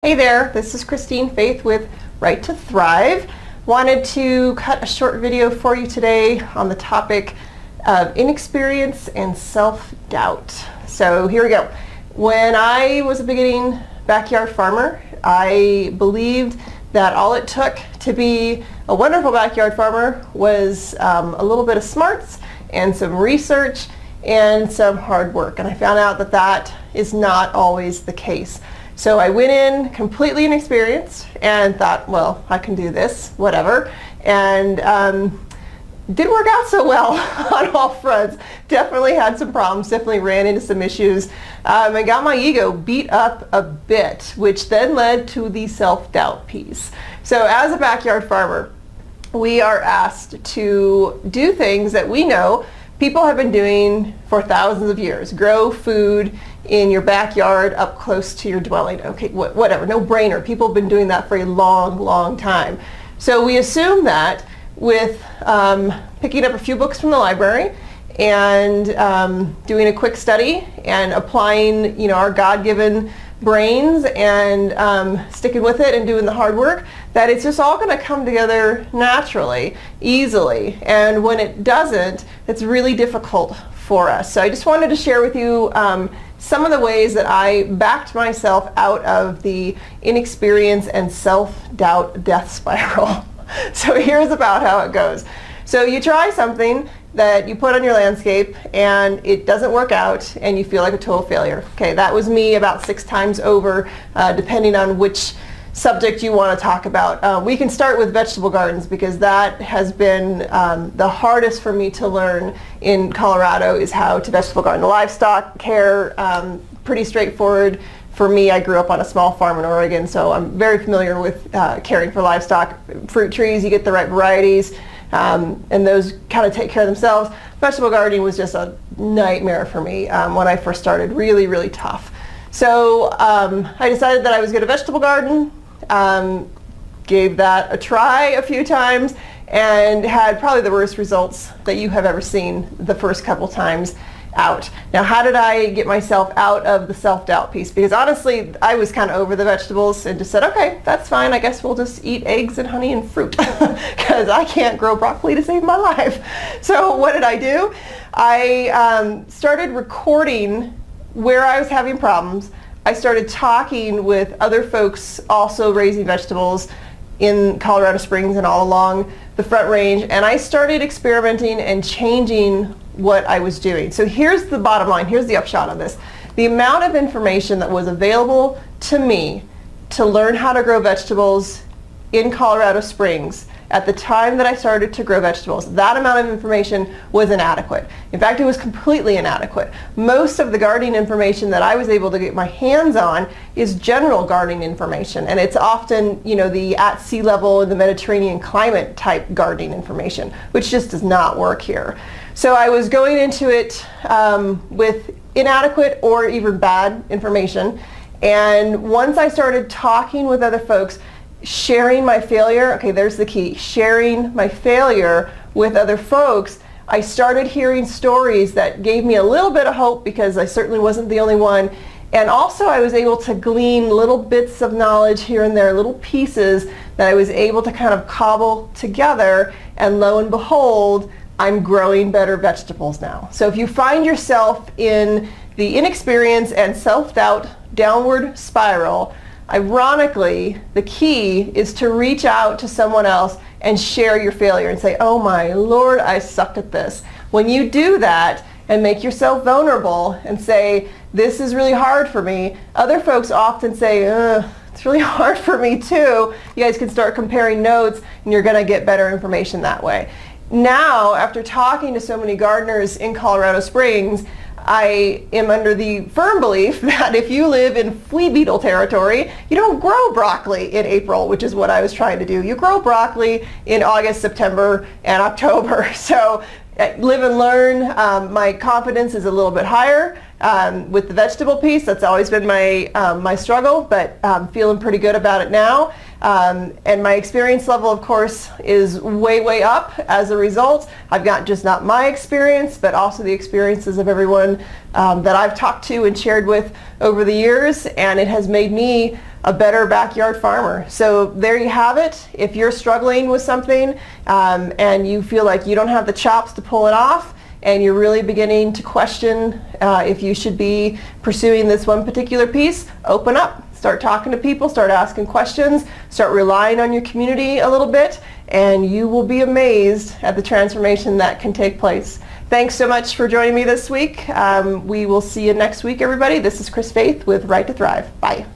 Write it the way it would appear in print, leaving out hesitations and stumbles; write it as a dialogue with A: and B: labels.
A: Hey there, this is Christine Faith with Right to Thrive. Wanted to cut a short video for you today on the topic of inexperience and self-doubt. So here we go. When I was a beginning backyard farmer, I believed that all it took to be a wonderful backyard farmer was a little bit of smarts and some research and some hard work. And I found out that that is not always the case. So I went in completely inexperienced and thought, well, I can do this, whatever. And didn't work out so well on all fronts. Definitely had some problems, definitely ran into some issues, and got my ego beat up a bit, which then led to the self-doubt piece. So as a backyard farmer, we are asked to do things that we know people have been doing for thousands of years. Grow food in your backyard up close to your dwelling. Okay, whatever, no brainer. People have been doing that for a long, long time. So we assume that with picking up a few books from the library and doing a quick study and applying, our God-given brains and sticking with it and doing the hard work, that it's just all going to come together naturally, easily. And when it doesn't, it's really difficult for us. So I just wanted to share with you some of the ways that I backed myself out of the inexperience and self-doubt death spiral. So here's about how it goes. So you try something that you put on your landscape and it doesn't work out and you feel like a total failure. Okay, that was me about 6 times over, depending on which subject you want to talk about. We can start with vegetable gardens because that has been the hardest for me to learn in Colorado, is how to vegetable garden. The livestock care, pretty straightforward. For me, I grew up on a small farm in Oregon, so I'm very familiar with caring for livestock. Fruit trees, you get the right varieties, and those kind of take care of themselves. Vegetable gardening was just a nightmare for me when I first started, really, really tough. So I decided that I was going to vegetable garden, gave that a try a few times, and had probably the worst results that you have ever seen the first couple times out. Now, how did I get myself out of the self-doubt piece? Because honestly, I was kind of over the vegetables and just said, okay, that's fine. I guess we'll just eat eggs and honey and fruit because I can't grow broccoli to save my life. So what did I do? I started recording where I was having problems. I started talking with other folks also raising vegetables in Colorado Springs and all along the Front Range, and I started experimenting and changing what I was doing. So here's the bottom line, here's the upshot of this. The amount of information that was available to me to learn how to grow vegetables in Colorado Springs at the time that I started to grow vegetables, that amount of information was inadequate. In fact, it was completely inadequate. Most of the gardening information that I was able to get my hands on is general gardening information, and it's often, the at sea level in the Mediterranean climate type gardening information, which just does not work here. So I was going into it with inadequate or even bad information, and once I started talking with other folks, sharing my failure, okay, there's the key, sharing my failure with other folks, I started hearing stories that gave me a little bit of hope because I certainly wasn't the only one. And also I was able to glean little bits of knowledge here and there, little pieces that I was able to kind of cobble together, and lo and behold, I'm growing better vegetables now. So if you find yourself in the inexperience and self-doubt downward spiral, ironically, the key is to reach out to someone else and share your failure and say, oh my Lord, I sucked at this. When you do that and make yourself vulnerable and say, this is really hard for me, other folks often say, it's really hard for me too. You guys can start comparing notes and you're going to get better information that way. Now, after talking to so many gardeners in Colorado Springs, I am under the firm belief that if you live in flea beetle territory, you don't grow broccoli in April, which is what I was trying to do. You grow broccoli in August, September, and October. So live and learn. My confidence is a little bit higher With the vegetable piece, that's always been my, my struggle, but feeling pretty good about it now. And my experience level, of course, is way, way up as a result. I've got just not my experience, but also the experiences of everyone that I've talked to and shared with over the years, and it has made me a better backyard farmer. So there you have it. If you're struggling with something and you feel like you don't have the chops to pull it off, and you're really beginning to question if you should be pursuing this one particular piece, open up. Start talking to people, start asking questions, start relying on your community a little bit, and you will be amazed at the transformation that can take place. Thanks so much for joining me this week. We will see you next week, everybody. This is Chris Faith with Right to Thrive. Bye.